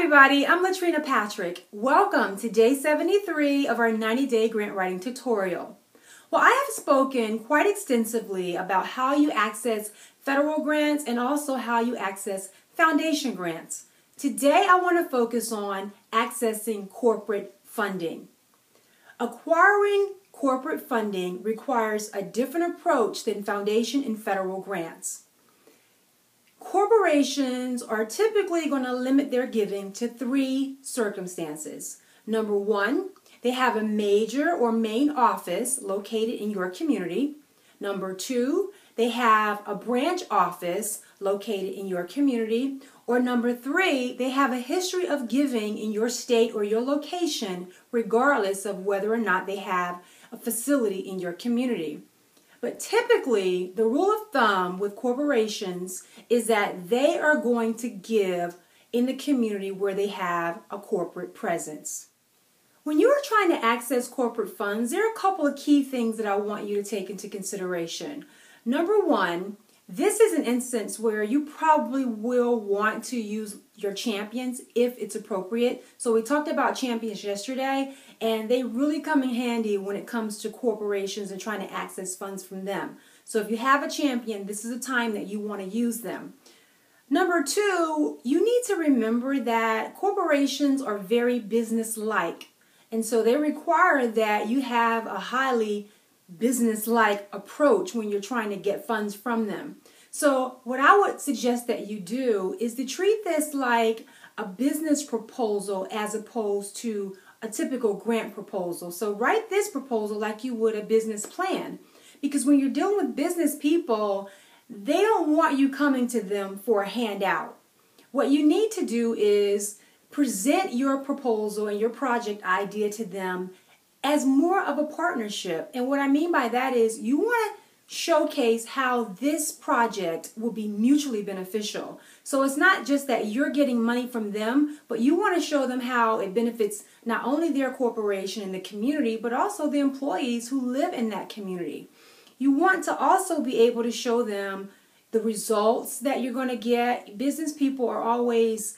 everybody, I'm Latrina Patrick. Welcome to day 73 of our 90-day grant writing tutorial. Well, I have spoken quite extensively about how you access federal grants and also how you access foundation grants. Today I want to focus on accessing corporate funding. Acquiring corporate funding requires a different approach than foundation and federal grants. Corporations are typically going to limit their giving to three circumstances. Number one, they have a major or main office located in your community. Number two, they have a branch office located in your community. Or number three, they have a history of giving in your state or your location, regardless of whether or not they have a facility in your community. But typically, the rule of thumb with corporations is that they are going to give in the community where they have a corporate presence. When you are trying to access corporate funds, there are a couple of key things that I want you to take into consideration. Number one, this is an instance where you probably will want to use your champions if it's appropriate. So we talked about champions yesterday, and they really come in handy when it comes to corporations and trying to access funds from them. So if you have a champion, this is a time that you want to use them. Number two, you need to remember that corporations are very business-like. And so they require that you have a highly business-like approach when you're trying to get funds from them. So what I would suggest that you do is to treat this like a business proposal as opposed to a typical grant proposal. So write this proposal like you would a business plan, because when you're dealing with business people, they don't want you coming to them for a handout. What you need to do is present your proposal and your project idea to them as more of a partnership. And what I mean by that is you want to showcase how this project will be mutually beneficial. So it's not just that you're getting money from them, but you want to show them how it benefits not only their corporation and the community, but also the employees who live in that community. You want to also be able to show them the results that you're going to get. Business people are always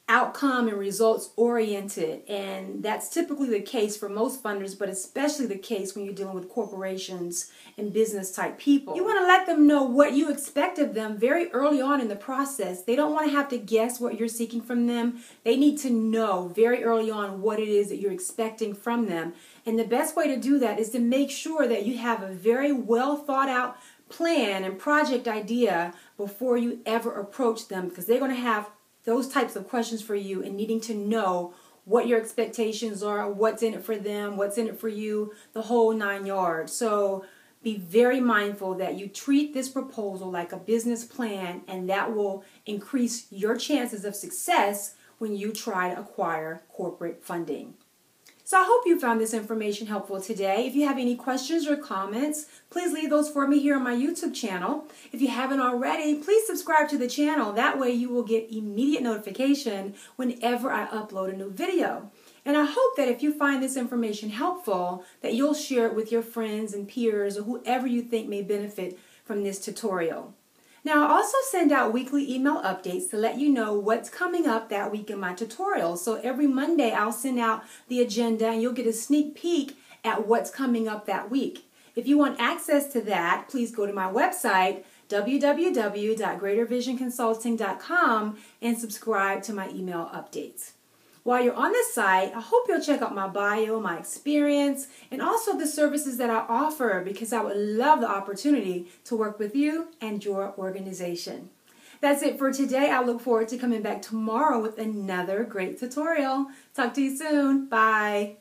outcome and results oriented, and that's typically the case for most funders, but especially the case when you're dealing with corporations and business type people. You want to let them know what you expect of them very early on in the process. They don't want to have to guess what you're seeking from them. They need to know very early on what it is that you're expecting from them. And the best way to do that is to make sure that you have a very well thought out plan and project idea before you ever approach them, because they're going to have those types of questions for you and needing to know what your expectations are, what's in it for them, what's in it for you, the whole 9 yards. So be very mindful that you treat this proposal like a business plan, and that will increase your chances of success when you try to acquire corporate funding. So I hope you found this information helpful today. If you have any questions or comments, please leave those for me here on my YouTube channel. If you haven't already, please subscribe to the channel. That way you will get immediate notification whenever I upload a new video. And I hope that if you find this information helpful, that you'll share it with your friends and peers or whoever you think may benefit from this tutorial. Now, I also send out weekly email updates to let you know what's coming up that week in my tutorials. So every Monday, I'll send out the agenda and you'll get a sneak peek at what's coming up that week. If you want access to that, please go to my website, www.greatervisionconsulting.com, and subscribe to my email updates. While you're on this site, I hope you'll check out my bio, my experience, and also the services that I offer, because I would love the opportunity to work with you and your organization. That's it for today. I look forward to coming back tomorrow with another great tutorial. Talk to you soon. Bye.